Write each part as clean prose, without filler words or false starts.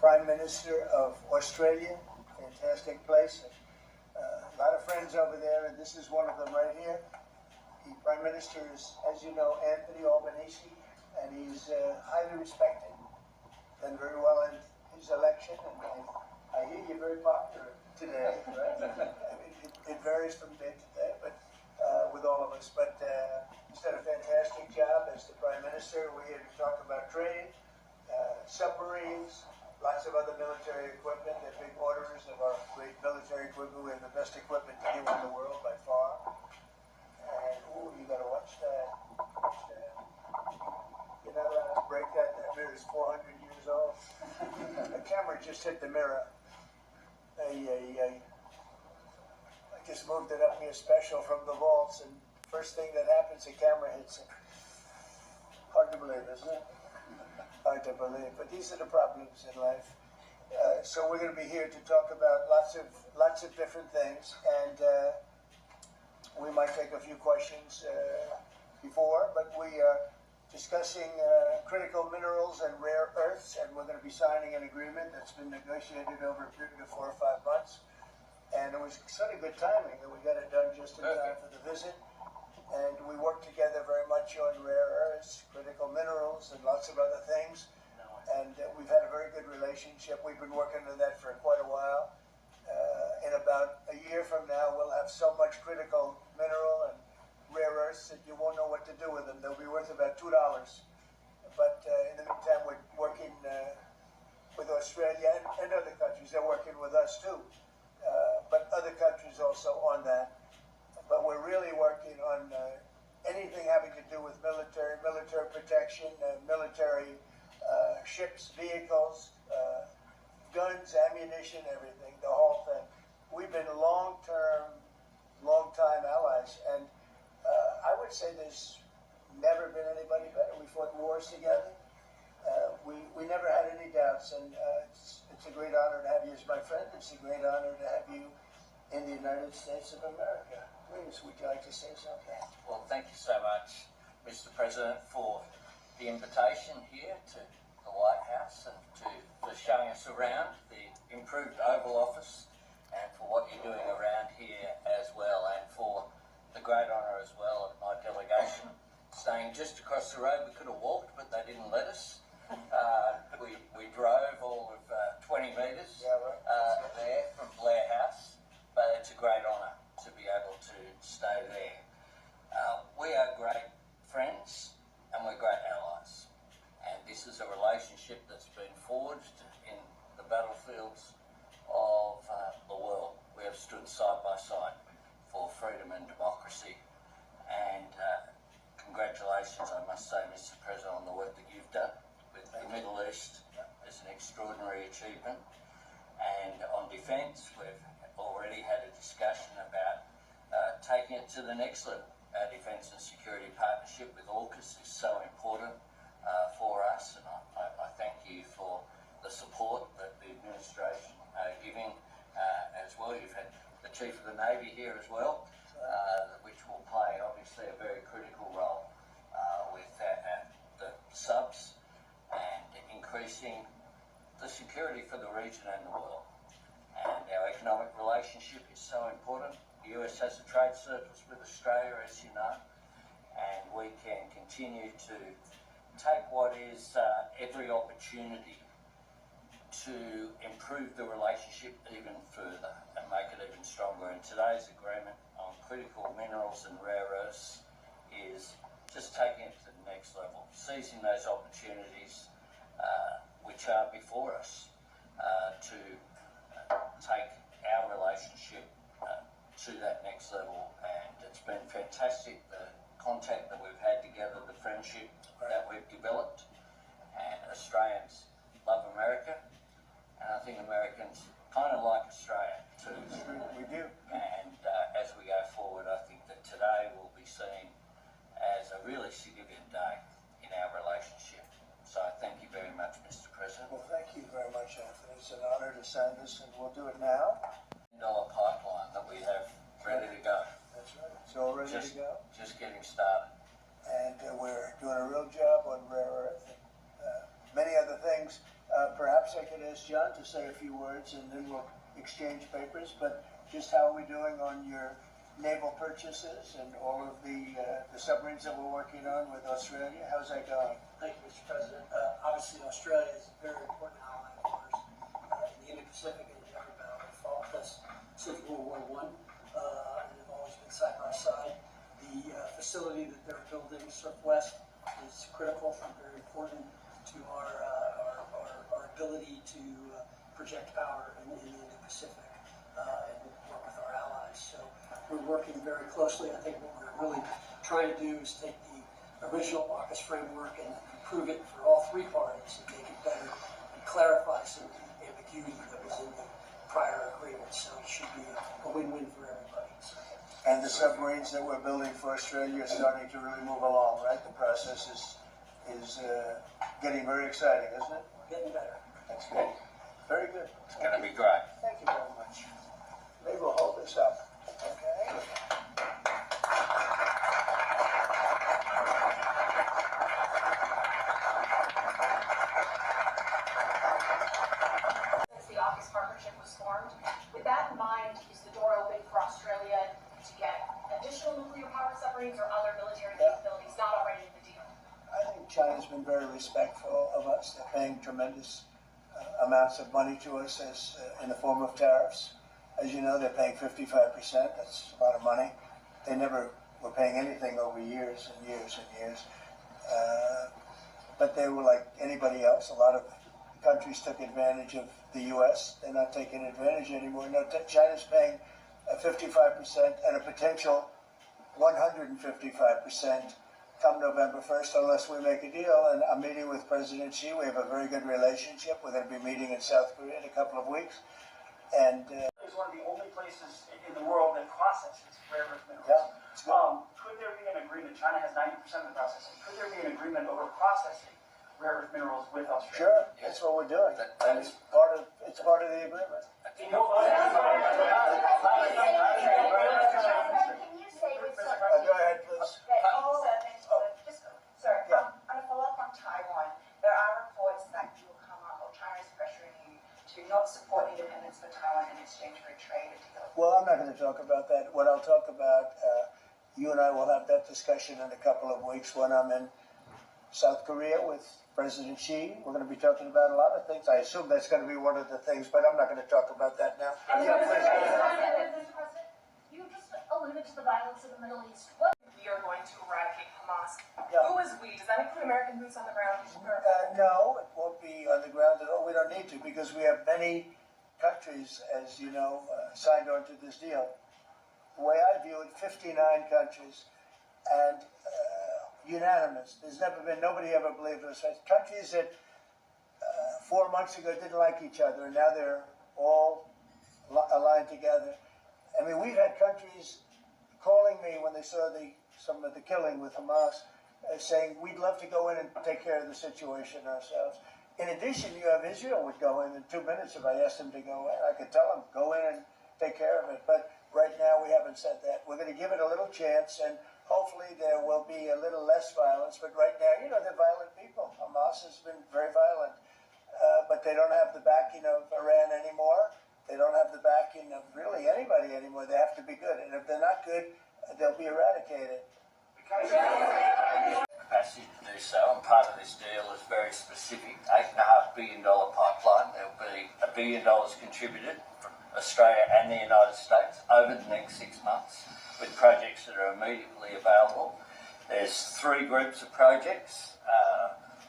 Prime Minister of Australia. Fantastic place. A lot of friends over there, and this is one of them right here. The Prime Minister is, as you know, Anthony Albanese, and he's highly respected. Done very well in his election, and I hear you're very popular today, right? I mean, it varies from day to day, but with all of us. But he's done a fantastic job as the Prime Minister. We're here to talk about trade, submarines, lots of other military equipment. They're big orderers of our great military equipment. We have the best equipment anywhere in the world by far. And, ooh, you gotta watch that. Watch that. You're not allowed to break that. That mirror is 400 years old. The camera just hit the mirror. I just moved it up here special from the vaults, and first thing that happens, the camera hits it. Hard to believe, isn't it? Hard to believe, but these are the problems in life. So we're going to be here to talk about lots of different things, and we might take a few questions before, but we are discussing critical minerals and rare earths, and we're going to be signing an agreement that's been negotiated over a period of 4 or 5 months. And it was sort of good timing that we got it done just in time for the visit. And we worked together very much on rare earths, critical minerals, and lots of other things. And we've had a very good relationship. We've been working on that for quite a while. In about a year from now, we'll have so much critical mineral and rare earths that you won't know what to do with them. They'll be worth about $2. But in the meantime, we're working with Australia and other countries. They're working with us too. But other countries also on that. But we're really working on anything having to do with military protection, military ships, vehicles, guns, ammunition, everything, the whole thing. We've been long-time allies, and I would say there's never been anybody better. We fought wars together. We never had any doubts, and it's a great honor to have you as my friend. It's a great honor to have you in the United States of America. Please, would you like to say something? Well, thank you so much, Mr. President, for the invitation here to the White House and for showing us around the improved Oval Office and for what you're doing around here as well, and for the great honour as well of my delegation staying just across the road. We could have walked, but they didn't let us. We drove all of 20 metres there from Blair House, but it's a great honour to be able to stay there. We are great friends and we're great allies, and this is a relationship that's been forged in the battlefields of the world. We have stood side by side for freedom and democracy, and congratulations, I must say, Mr. President, on the work that you've done with the Middle East. It's an extraordinary achievement. And on defence, we've already had a discussion about taking it to the next level. Our defence and security partnership with AUKUS is so important for us, and I thank you for the support that the administration are giving as well. You've had the Chief of the Navy here as well, which will play obviously a very critical role with the subs and increasing the security for the region and the world. And our economic relationship is so important. The US has a trade surplus with Australia, as you know, and we can continue to take what is every opportunity to improve the relationship even further and make it even stronger. And today's agreement on critical minerals and rare earths is just taking it to the next level, seizing those opportunities which are before us to take our relationship to that next level. And it's been fantastic, the contact that we've had together, the friendship that we've developed. And Australians love America, and I think Americans kind of like Australia too. We do. And as we go forward, I think that today will be seen as a really significant day in our relationship. So thank you very much, Mr. President. Well, thank you very much, Anthony. It's an honor to sign this, and we'll do it now. $1 pipeline that we have ready to go. That's right. It's all ready to go. Just getting started. And we're doing a real job on rare earth and many other things. Perhaps perhaps I could ask John to say a few words and then we'll exchange papers, but just how are we doing on your naval purchases and all of the submarines that we're working on with Australia? How's that going? Thank you, Mr. President. Obviously, Australia is a very important ally of ours in the Indo-Pacific and in every battle they fought with us since World War I, and they've always been side by side. The facility that they're building, Surfwest, is critical and very important to our ability to project power in the Indo-Pacific and work with our allies. So we're working very closely. I think what we're really trying to do is take the original AUKUS framework and improve it for all three parties and make it better and clarify some of the ambiguity that was in the prior agreement. So it should be a win-win for everybody. So, And the submarines that we're building for Australia are starting to really move along, right? The process is getting very exciting, isn't it? getting better. That's good. Very good. It's going to be great. Thank you very much. Maybe we'll hold this up. Okay. Since the AUKUS partnership was formed, with that in mind, is the door open for Australia to get additional nuclear powered submarines or other military capabilities not already in the deal? I think China's been very respectful of us. They're paying tremendous amounts of money to us as in the form of tariffs. As you know, they're paying 55%. That's a lot of money. They never were paying anything over years and years and years. But they were like anybody else. A lot of countries took advantage of the U.S. They're not taking advantage anymore. No, China's paying 55% and a potential 155% come November 1st, unless we make a deal. And I'm meeting with President Xi. We have a very good relationship. We're going to be meeting in South Korea in a couple of weeks. And is one of the only places in the world that processes rare earth minerals. Yeah, it's good. Could there be an agreement? China has 90% of the processing. Could there be an agreement over processing rare earth minerals with Australia? Sure, that's what we're doing. That is It's part of the agreement. Can you say with Go ahead, please. Sorry, Yeah. on a follow-up on Taiwan, there are reports that you will come up, or China is pressuring you to not support independence for Taiwan in exchange for a trade deal. Well, I'm not going to talk about that. What I'll talk about, you and I will have that discussion in a couple of weeks when I'm in South Korea with President Xi. We're going to be talking about a lot of things. I assume that's going to be one of the things, but I'm not going to talk about that now. Yeah, please. Mr. President, you just alluded to the violence in the Middle East. What? We are going to eradicate Hamas. Yeah. Who is we? Does that include American boots on the ground? No, it won't be on the ground at all. We don't need to because we have many countries, as you know, signed on to this deal. The way I view it, 59 countries and unanimous. There's never been, nobody ever believed us. Countries that 4 months ago didn't like each other and now they're all aligned together. I mean, we've had countries calling me when they saw some of the killing with Hamas, saying we'd love to go in and take care of the situation ourselves. In addition, you have Israel would go in 2 minutes if I asked them to go in. I could tell them, go in and take care of it. But right now we haven't said that. We're going to give it a little chance and hopefully there will be a little less violence. But right now, you know, they're violent people. Hamas has been very violent. But they don't have the backing of Iran anymore. They don't have the backing of really anybody anymore. They have to be good. And if they're not good, they'll be eradicated. capacity to do so, and part of this deal is very specific. $8.5 billion pipeline. There will be $1 billion contributed from Australia and the United States over the next 6 months with projects that are immediately available. There's 3 groups of projects.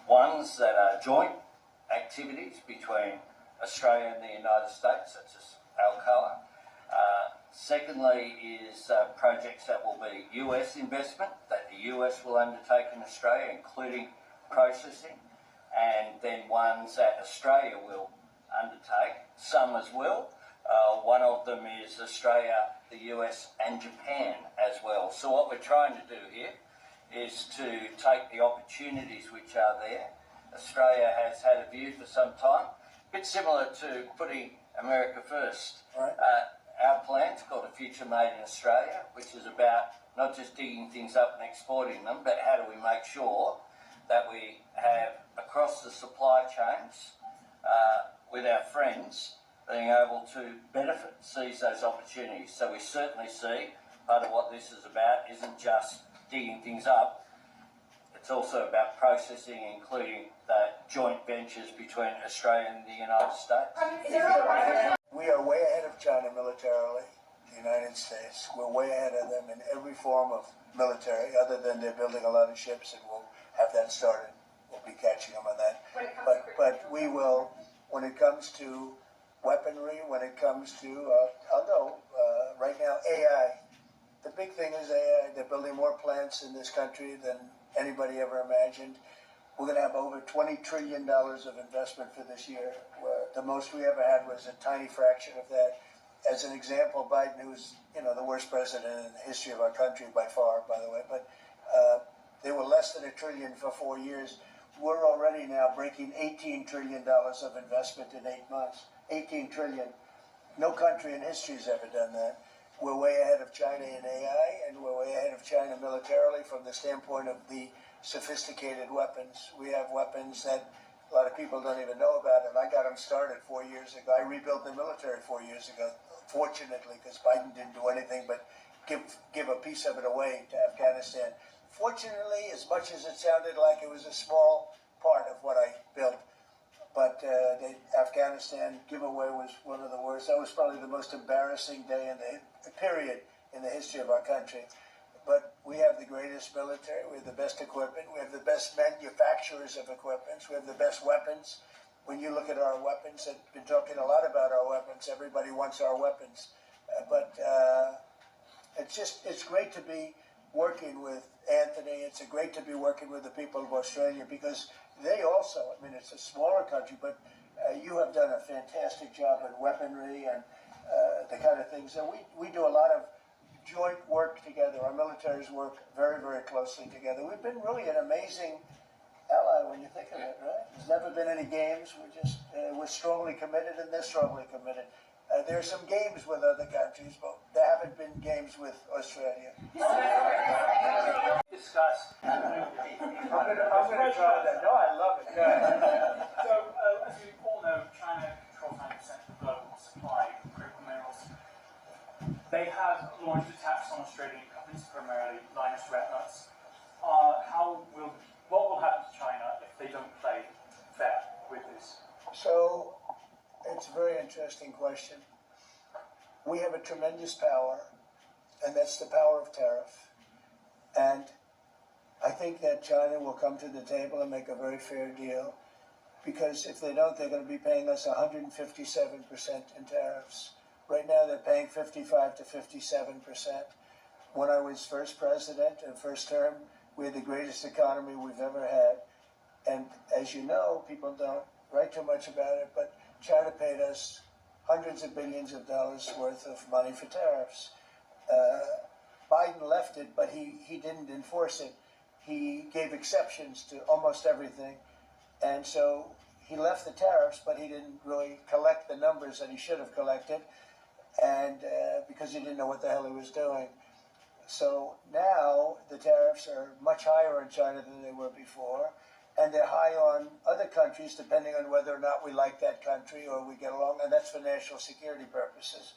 Ones that are joint activities between Australia and the United States, such as Alcoa. Secondly is projects that will be US investment, that the US will undertake in Australia, including processing, and then ones that Australia will undertake, some as well. One of them is Australia, the US and Japan as well. So what we're trying to do here is to take the opportunities which are there. Australia has had a view for some time, a bit similar to putting America first. Right. Our plan's called A Future Made in Australia, which is about not just digging things up and exporting them, but how do we make sure that we have, across the supply chains, with our friends being able to benefit, seize those opportunities. So we certainly see part of what this is about isn't just digging things up, it's also about processing, including the joint ventures between Australia and the United States. We are way ahead of China militarily, the United States. We're way ahead of them in every form of military, other than they're building a lot of ships, and we'll have that started. We'll be catching them on that. But we will, when it comes to weaponry, when it comes to, I'll go, right now, AI. The big thing is AI. They're building more plants in this country than anybody ever imagined. We're going to have over $20 trillion of investment for this year. The most we ever had was a tiny fraction of that. As an example, Biden, who's the worst president in the history of our country by far, by the way, but they were less than $1 trillion for 4 years. We're already now breaking $18 trillion of investment in 8 months. 18 trillion. No country in history has ever done that. We're way ahead of China in AI, and we're way ahead of China militarily from the standpoint of the sophisticated weapons. We have weapons that a lot of people don't even know about, and I got them started 4 years ago. I rebuilt the military 4 years ago, fortunately, because Biden didn't do anything but give a piece of it away to Afghanistan. Fortunately, as much as it sounded like it was a small part of what I built, but the Afghanistan giveaway was one of the worst. That was probably the most embarrassing day in the period in the history of our country. But we have the greatest military. We have the best equipment. We have the best manufacturers of equipment. We have the best weapons. When you look at our weapons, I've been talking a lot about our weapons. Everybody wants our weapons. But it's great to be working with Anthony. It's great to be working with the people of Australia, because they also, it's a smaller country, but you have done a fantastic job in weaponry and the kind of things. And we do a lot of joint work together. Our militaries work very, very closely together. We've been really an amazing ally when you think of it, right? There's never been any games. We're strongly committed, and they're strongly committed. There's some games with other countries, but there haven't been games with Australia. Discuss. I'm gonna try that. No, I love it. So, as you all know, China controls 90% of the global supply of critical minerals. They have launched a tax on Australian companies, primarily Lynas Rare Earths. What will happen to China if they don't play fair with this? So, it's a very interesting question. We have a tremendous power, and that's the power of tariff. And I think that China will come to the table and make a very fair deal, because if they don't, they're going to be paying us 157% in tariffs. Right now, they're paying 55 to 57%. When I was first president and first term, we had the greatest economy we've ever had. And as you know, people don't write too much about it, but China paid us hundreds of billions of dollars worth of money for tariffs. Biden left it, but he didn't enforce it. He gave exceptions to almost everything. And so he left the tariffs, but he didn't really collect the numbers that he should have collected, and because he didn't know what the hell he was doing. So now the tariffs are much higher in China than they were before, and they're high on other countries depending on whether or not we like that country or we get along, and that's for national security purposes.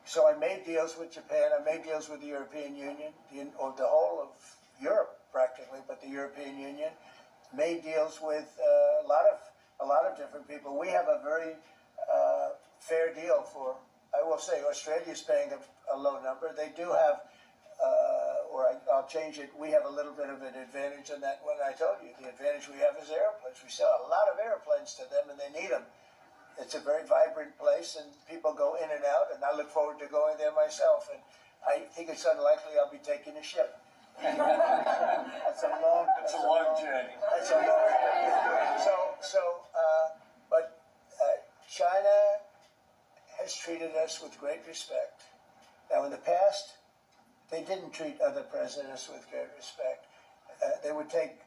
So I made deals with Japan, I made deals with the European Union, or the whole of Europe practically, but the European Union, made deals with a lot of different people. We have a very fair deal for, I will say, Australia's paying a low number. They do have, I'll change it, we have a little bit of an advantage in that one. I told you, the advantage we have is airplanes. We sell a lot of airplanes to them, and they need them. It's a very vibrant place, and people go in and out, and I look forward to going there myself. And I think it's unlikely I'll be taking a ship. That's a long journey. That's a long journey. But China has treated us with great respect. Now, in the past, they didn't treat other presidents with great respect. They would take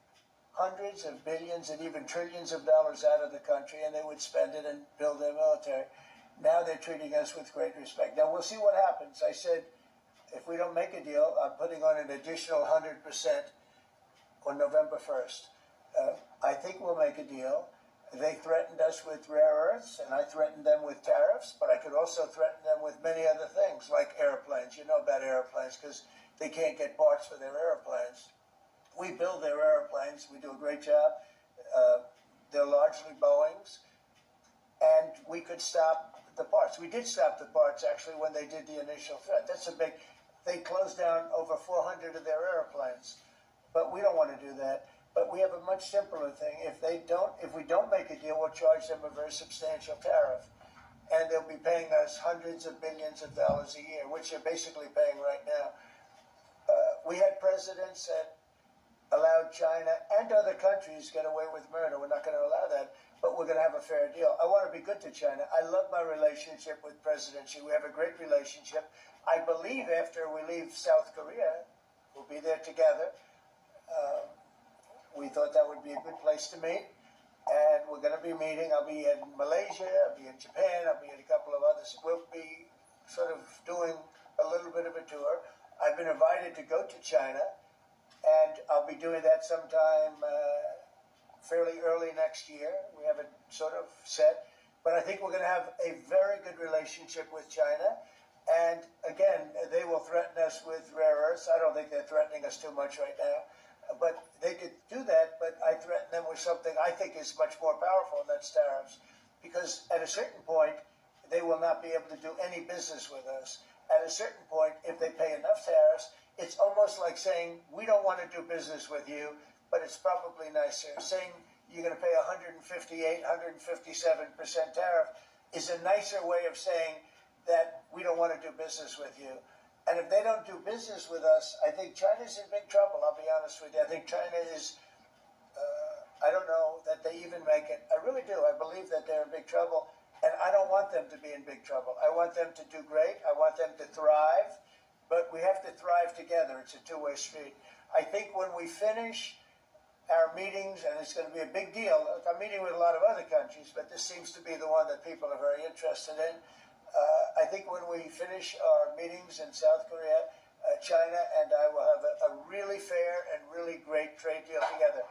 hundreds of billions and even trillions of dollars out of the country, and they would spend it and build their military. Now they're treating us with great respect. Now, we'll see what happens. I said, if we don't make a deal, I'm putting on an additional 100% on November 1st. I think we'll make a deal. They threatened us with rare earths, and I threatened them with tariffs, but I could also threaten them with many other things, like airplanes. You know about airplanes, because they can't get parts for their airplanes. We build their airplanes. We do a great job. They're largely Boeings, and we could stop the parts. We did stop the parts, actually, when they did the initial threat. That's a big... They closed down over 400 of their airplanes, but we don't want to do that. But we have a much simpler thing. If we don't make a deal, we'll charge them a very substantial tariff, and they'll be paying us hundreds of billions of dollars a year, which they're basically paying right now. We had presidents that allowed China and other countries get away with murder. We're not going to allow that, but we're going to have a fair deal. I want to be good to China. I love my relationship with President Xi. We have a great relationship. I believe after we leave South Korea, we'll be there together. We thought that would be a good place to meet, and we're going to be meeting. I'll be in Malaysia, I'll be in Japan, I'll be in a couple of others. We'll be sort of doing a little bit of a tour. I've been invited to go to China, and I'll be doing that sometime fairly early next year. We have it sort of set, but I think we're going to have a very good relationship with China. And again, they will threaten us with rare earths. I don't think they're threatening us too much right now, but they could do that. But I threaten them with something I think is much more powerful, and that's tariffs. Because at a certain point, they will not be able to do any business with us. At a certain point, if they pay enough tariffs, it's almost like saying, we don't want to do business with you, but it's probably nicer. Saying you're going to pay 158, 157% tariff is a nicer way of saying that we don't want to do business with you. And if they don't do business with us, I think China's in big trouble, I'll be honest with you. I think China is, I don't know that they even make it. I really do. I believe that they're in big trouble, and I don't want them to be in big trouble. I want them to do great. I want them to thrive, but we have to thrive together. It's a two-way street. I think when we finish our meetings, and it's going to be a big deal. I'm meeting with a lot of other countries, but this seems to be the one that people are very interested in. I think when we finish our meetings in South Korea, China and I will have a really fair and really great trade deal together.